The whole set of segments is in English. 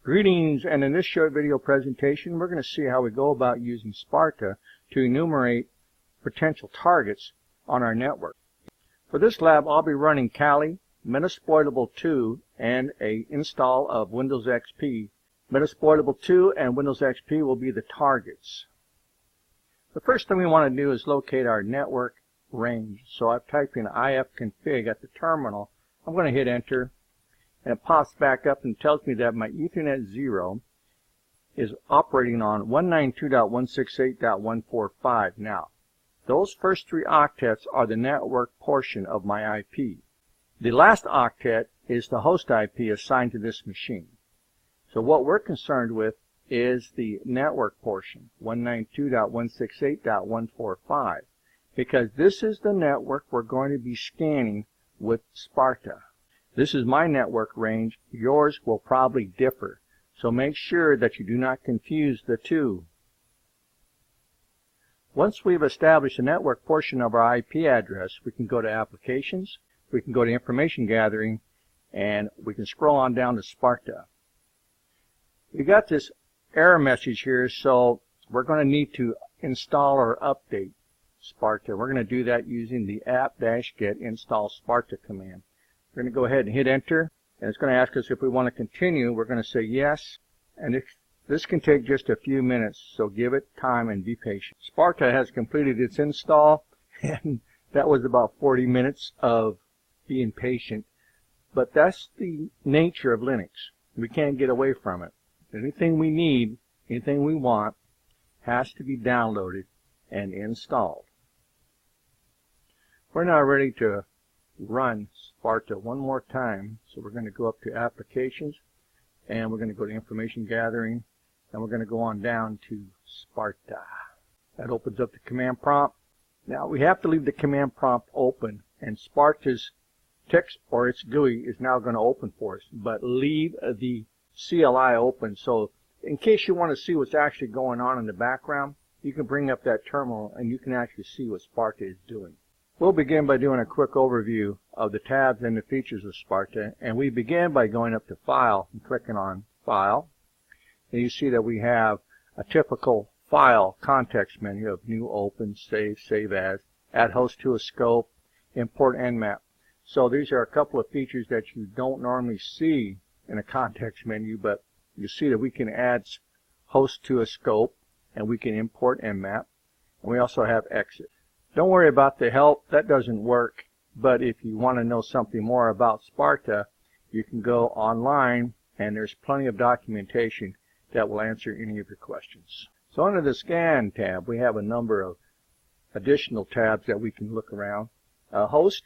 Greetings, and in this short video presentation we're going to see how we go about using SPARTA to enumerate potential targets on our network. For this lab I'll be running Kali, Metasploitable 2, and an install of Windows XP. Metasploitable 2 and Windows XP will be the targets. The first thing we want to do is locate our network range. So I've typed in ifconfig at the terminal. I'm going to hit enter. And it pops back up and tells me that my Ethernet 0 is operating on 192.168.145. Now, those first three octets are the network portion of my IP. The last octet is the host IP assigned to this machine. So what we're concerned with is the network portion, 192.168.145, because this is the network we're going to be scanning with SPARTA. This is my network range. Yours will probably differ. So make sure that you do not confuse the two. Once we've established the network portion of our IP address, we can go to Applications, we can go to Information Gathering, and we can scroll on down to SPARTA. We got this error message here, so we're going to need to install or update SPARTA. We're going to do that using the app-get install SPARTA command. We're going to go ahead and hit enter, and it's going to ask us if we want to continue. We're going to say yes, and this can take just a few minutes, so give it time and be patient. SPARTA has completed its install, and that was about 40 minutes of being patient, but that's the nature of Linux. We can't get away from it. Anything we need, anything we want, has to be downloaded and installed. We're now ready to run SPARTA one more time. So we're going to go up to Applications, and we're going to go to Information Gathering, and we're going to go on down to SPARTA. That opens up the command prompt. Now we have to leave the command prompt open, and SPARTA's text or its GUI is now going to open for us, but leave the CLI open, so in case you want to see what's actually going on in the background, you can bring up that terminal and you can actually see what SPARTA is doing. We'll begin by doing a quick overview of the tabs and the features of SPARTA, and we begin by going up to File and clicking on File. And you see that we have a typical file context menu of New, Open, Save, Save As, Add Host to a Scope, Import Nmap. So these are a couple of features that you don't normally see in a context menu, but you see that we can add host to a scope, and we can import Nmap, and we also have exit. Don't worry about the help, that doesn't work, but if you want to know something more about SPARTA, you can go online and there's plenty of documentation that will answer any of your questions. So under the Scan tab, we have a number of additional tabs that we can look around. Host,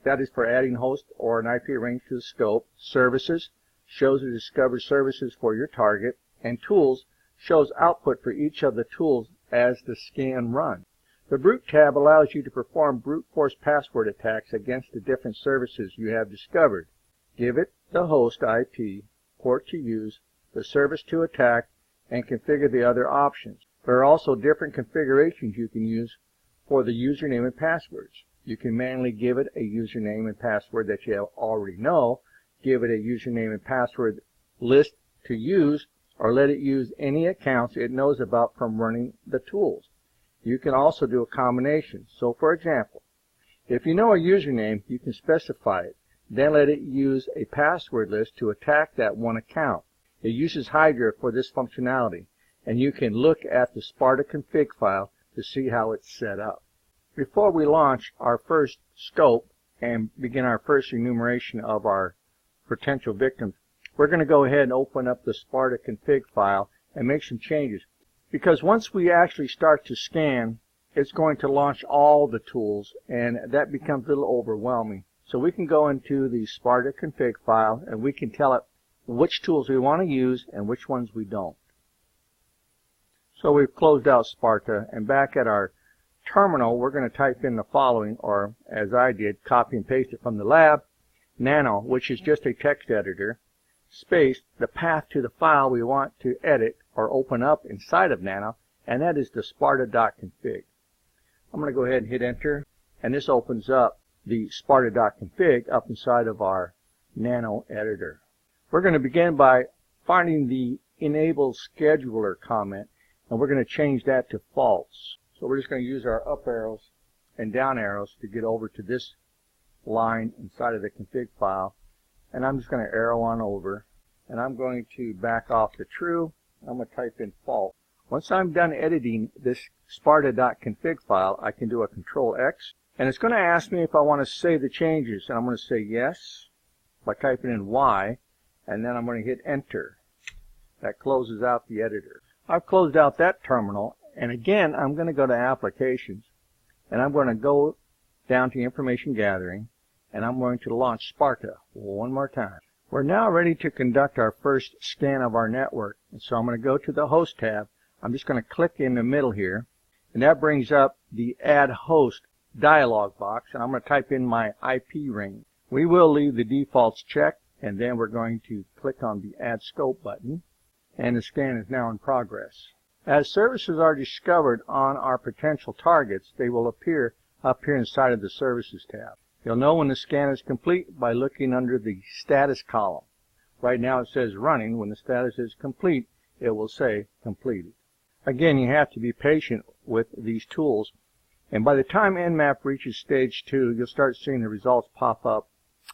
that is for adding host or an IP range to the scope. Services, shows or discovers services for your target. And Tools, shows output for each of the tools as the scan runs. The Brute tab allows you to perform brute force password attacks against the different services you have discovered. Give it the host IP, port to use, the service to attack, and configure the other options. There are also different configurations you can use for the username and passwords. You can manually give it a username and password that you already know, give it a username and password list to use, or let it use any accounts it knows about from running the tools. You can also do a combination. So for example, if you know a username, you can specify it. Then let it use a password list to attack that one account. It uses Hydra for this functionality, and you can look at the SPARTA config file to see how it's set up. Before we launch our first scope and begin our first enumeration of our potential victims, we're going to go ahead and open up the SPARTA config file and make some changes. Because once we actually start to scan, it's going to launch all the tools, and that becomes a little overwhelming. So we can go into the SPARTA config file, and we can tell it which tools we want to use and which ones we don't. So we've closed out SPARTA, and back at our terminal, we're going to type in the following, or as I did, copy and paste it from the lab, nano, which is just a text editor, space, the path to the file we want to edit or open up inside of Nano, and that is the sparta.config. I'm going to go ahead and hit enter, and this opens up the sparta.config up inside of our Nano editor. We're going to begin by finding the enable scheduler comment, and we're going to change that to false. So we're just going to use our up arrows and down arrows to get over to this line inside of the config file, and I'm just going to arrow on over, and I'm going to back off to true. I'm going to type in false. Once I'm done editing this sparta.config file, I can do a Control X, and it's going to ask me if I want to save the changes, and I'm going to say yes by typing in Y, and then I'm going to hit enter. That closes out the editor. I've closed out that terminal, and again I'm going to go to applications, and I'm going to go down to information gathering, and I'm going to launch Sparta one more time. We're now ready to conduct our first scan of our network, and so I'm going to go to the host tab. I'm just going to click in the middle here, and that brings up the add host dialog box, and I'm going to type in my IP range. We will leave the defaults checked, and then we're going to click on the add scope button, and the scan is now in progress. As services are discovered on our potential targets, they will appear up here inside of the Services tab. You'll know when the scan is complete by looking under the status column. Right now it says running. When the status is complete, it will say completed. Again, you have to be patient with these tools, and by the time Nmap reaches stage 2, you'll start seeing the results pop up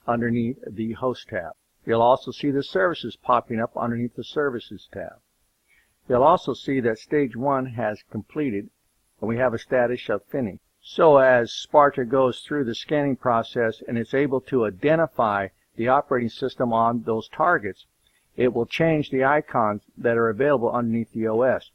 underneath the Host tab. You'll also see the services popping up underneath the Services tab. You'll also see that stage 1 has completed, and we have a status of finished. So as Sparta goes through the scanning process and it's able to identify the operating system on those targets, it will change the icons that are available underneath the OS.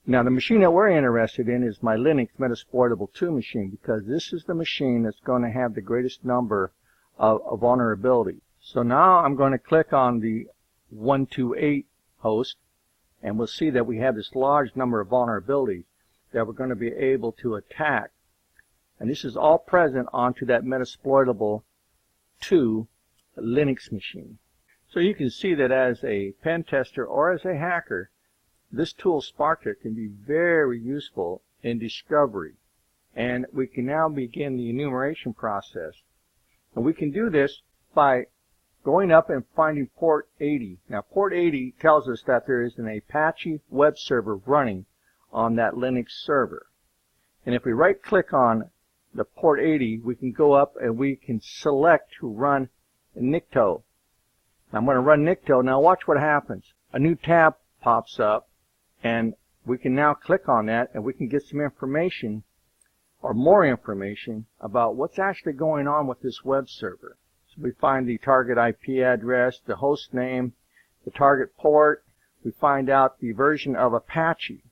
Now the machine that we're interested in is my Linux Metasploitable 2 machine, because this is the machine that's going to have the greatest number of vulnerability. So now I'm going to click on the 128 host, and we'll see that we have this large number of vulnerabilities that we're going to be able to attack. And this is all present onto that Metasploitable 2 Linux machine. So you can see that as a pen tester or as a hacker, this tool Sparta can be very useful in discovery. And we can now begin the enumeration process. And we can do this by going up and finding port 80. Now port 80 tells us that there is an Apache web server running on that Linux server. And if we right click on the port 80, we can go up and we can select to run Nikto. I'm going to run Nikto. Now watch what happens. A new tab pops up, and we can now click on that, and we can get some information or more information about what's actually going on with this web server. So we find the target IP address, the host name, the target port. We find out the version of Apache.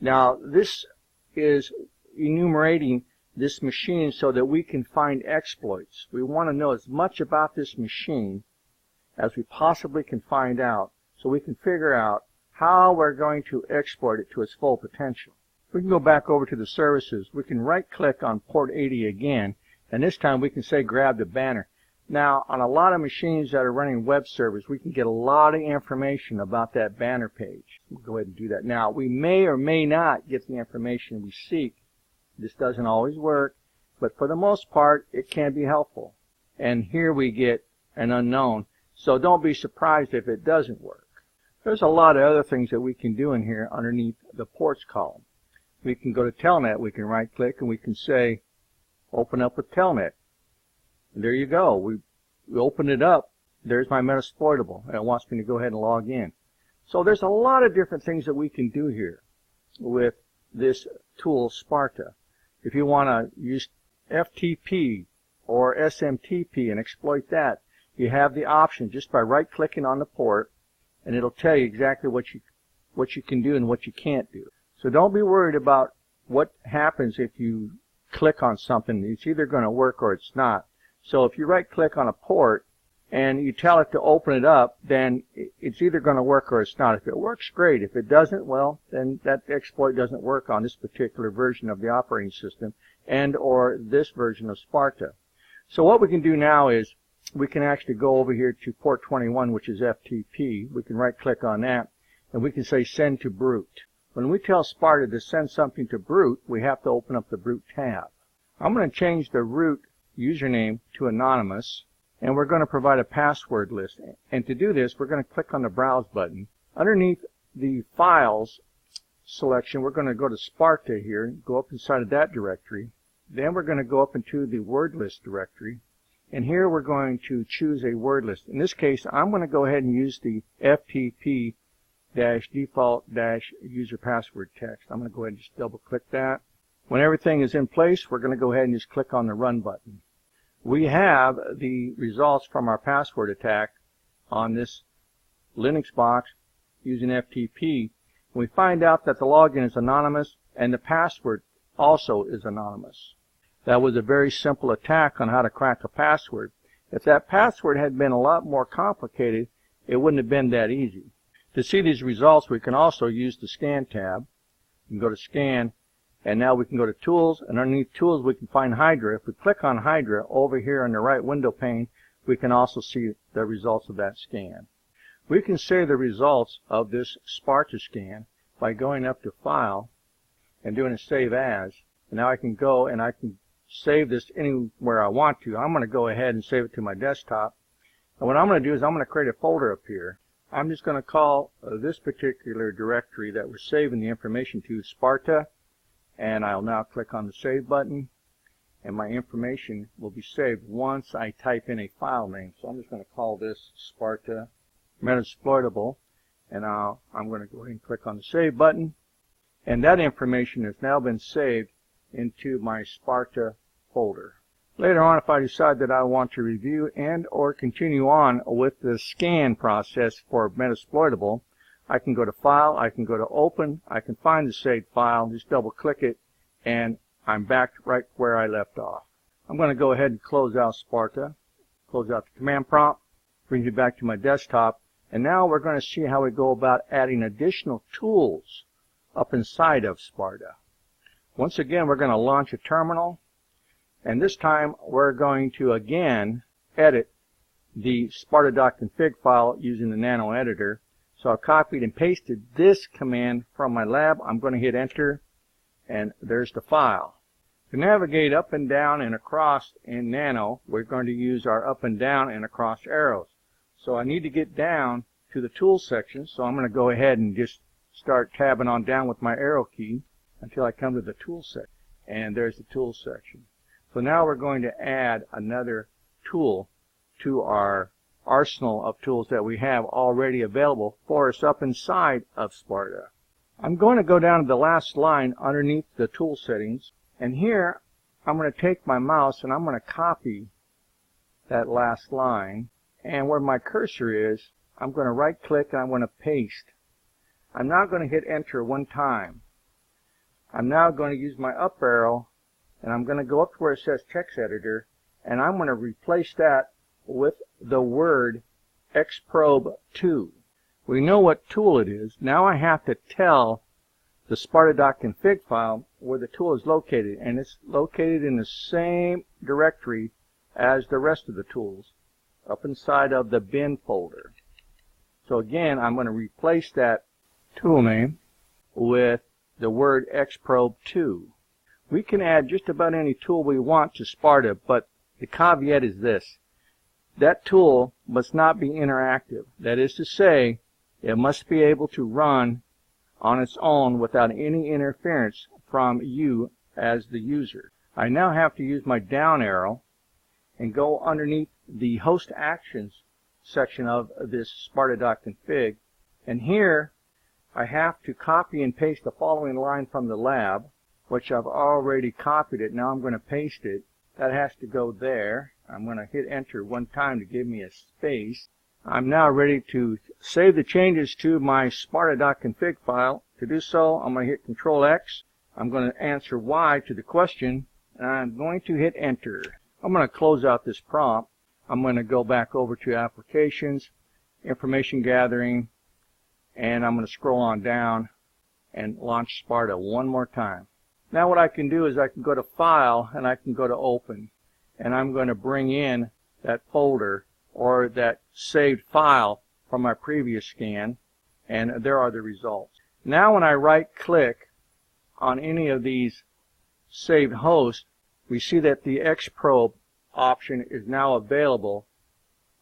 Now this is enumerating this machine so that we can find exploits. We want to know as much about this machine as we possibly can find out, so we can figure out how we're going to exploit it to its full potential. We can go back over to the services. We can right click on port 80 again, and this time we can say grab the banner. Now on a lot of machines that are running web servers, we can get a lot of information about that banner page. We'll go ahead and do that. Now we may or may not get the information we seek. This doesn't always work, but for the most part it can be helpful. And here we get an unknown, so don't be surprised if it doesn't work. There's a lot of other things that we can do in here underneath the ports column. We can go to Telnet. We can right click and we can say open up with Telnet. And there you go. We open it up. There's my Metasploitable, and it wants me to go ahead and log in. So there's a lot of different things that we can do here with this tool Sparta. If you want to use FTP or SMTP and exploit that, you have the option just by right clicking on the port, and it'll tell you exactly what you can do and what you can't do. So don't be worried about what happens if you click on something. It's either going to work or it's not. So if you right click on a port and you tell it to open it up, then it's either going to work or it's not. If it works, great. If it doesn't, well, then that exploit doesn't work on this particular version of the operating system and or this version of Sparta. So what we can do now is we can actually go over here to port 21, which is FTP. We can right click on that, and we can say send to brute. When we tell Sparta to send something to brute, we have to open up the brute tab. I'm going to change the root username to anonymous, and we're going to provide a password list. And to do this, we're going to click on the Browse button. Underneath the Files selection, we're going to go to SPARTA here, go up inside of that directory. Then we're going to go up into the word list directory, and here we're going to choose a word list. In this case, I'm going to go ahead and use the FTP-default-user password text. I'm going to go ahead and just double click that. When everything is in place, we're going to go ahead and just click on the Run button. We have the results from our password attack on this Linux box using FTP. We find out that the login is anonymous and the password also is anonymous. That was a very simple attack on how to crack a password. If that password had been a lot more complicated, it wouldn't have been that easy. To see these results, we can also use the Scan tab. We can go to Scan, and now we can go to Tools, and underneath Tools we can find Hydra. If we click on Hydra over here on the right window pane, we can also see the results of that scan. We can save the results of this SPARTA scan by going up to File and doing a Save As. And now I can go and I can save this anywhere I want to. I'm going to go ahead and save it to my desktop. And what I'm going to do is I'm going to create a folder up here. I'm just going to call this particular directory that we're saving the information to SPARTA. And I'll now click on the Save button. And my information will be saved once I type in a file name. So I'm just going to call this SPARTA Metasploitable. And I'm going to go ahead and click on the Save button. And that information has now been saved into my SPARTA folder. Later on, if I decide that I want to review and or continue on with the scan process for Metasploitable, I can go to File, I can go to Open, I can find the saved file, just double click it, and I'm back right where I left off. I'm going to go ahead and close out SPARTA, close out the command prompt, brings me back to my desktop, and now we're going to see how we go about adding additional tools up inside of SPARTA. Once again, we're going to launch a terminal, and this time we're going to again edit the sparta.config file using the nano editor. So I've copied and pasted this command from my lab. I'm going to hit enter, and there's the file. To navigate up and down and across in nano, we're going to use our up and down and across arrows. So I need to get down to the tools section, so I'm going to go ahead and just start tabbing on down with my arrow key until I come to the tools section. And there's the tools section. So now we're going to add another tool to our arsenal of tools that we have already available for us up inside of SPARTA. I'm going to go down to the last line underneath the tool settings, and here I'm going to take my mouse and I'm going to copy that last line, and where my cursor is, I'm going to right click and I'm going to paste. I'm now going to hit enter one time. I'm now going to use my up arrow and I'm going to go up to where it says text editor, and I'm going to replace that with the word xprobe2. We know what tool it is. Now I have to tell the sparta.config file where the tool is located, and it's located in the same directory as the rest of the tools up inside of the bin folder. So again, I'm going to replace that tool name with the word xprobe2. We can add just about any tool we want to SPARTA, but the caveat is this: that tool must not be interactive. That is to say, it must be able to run on its own without any interference from you as the user. I now have to use my down arrow and go underneath the host actions section of this sparta.config, and here I have to copy and paste the following line from the lab, which I've already copied it. Now I'm going to paste it. That has to go there. I'm going to hit enter one time to give me a space. I'm now ready to save the changes to my sparta.config file. To do so, I'm going to hit Control X. I'm going to answer Y to the question, and I'm going to hit enter. I'm going to close out this prompt. I'm going to go back over to Applications, Information Gathering, and I'm going to scroll on down and launch SPARTA one more time. Now what I can do is I can go to File and I can go to Open, and I'm going to bring in that folder or that saved file from my previous scan, and there are the results. Now when I right click on any of these saved hosts, we see that the xprobe option is now available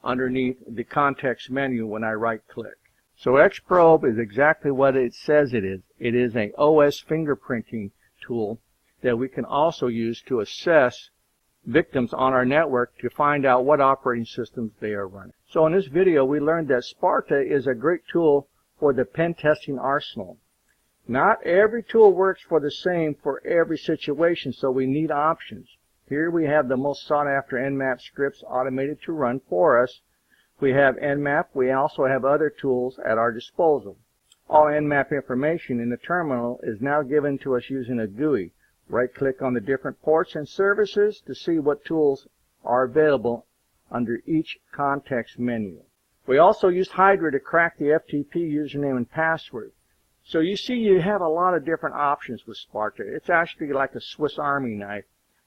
underneath the context menu when I right click. So X-Probe is exactly what it says it is. It is an OS fingerprinting tool that we can also use to assess victims on our network to find out what operating systems they are running. So in this video we learned that SPARTA is a great tool for the pen testing arsenal. Not every tool works for the same for every situation, so we need options. Here we have the most sought after Nmap scripts automated to run for us. We have Nmap. We also have other tools at our disposal. All Nmap information in the terminal is now given to us using a GUI. Right-click on the different ports and services to see what tools are available under each context menu. We also used Hydra to crack the FTP username and password. So you see you have a lot of different options with SPARTA. It's actually like a Swiss Army knife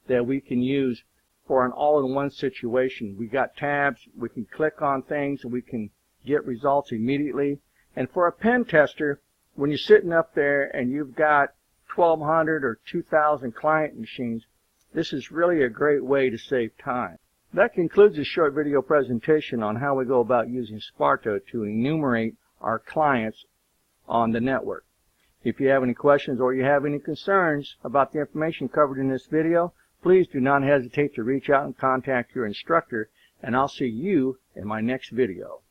that we can use for an all-in-one situation. We got tabs, we can click on things, and we can get results immediately. And for a pen tester, when you're sitting up there and you've got 1,200 or 2,000 client machines, this is really a great way to save time. That concludes this short video presentation on how we go about using SPARTA to enumerate our clients on the network. If you have any questions or you have any concerns about the information covered in this video, please do not hesitate to reach out and contact your instructor, and I'll see you in my next video.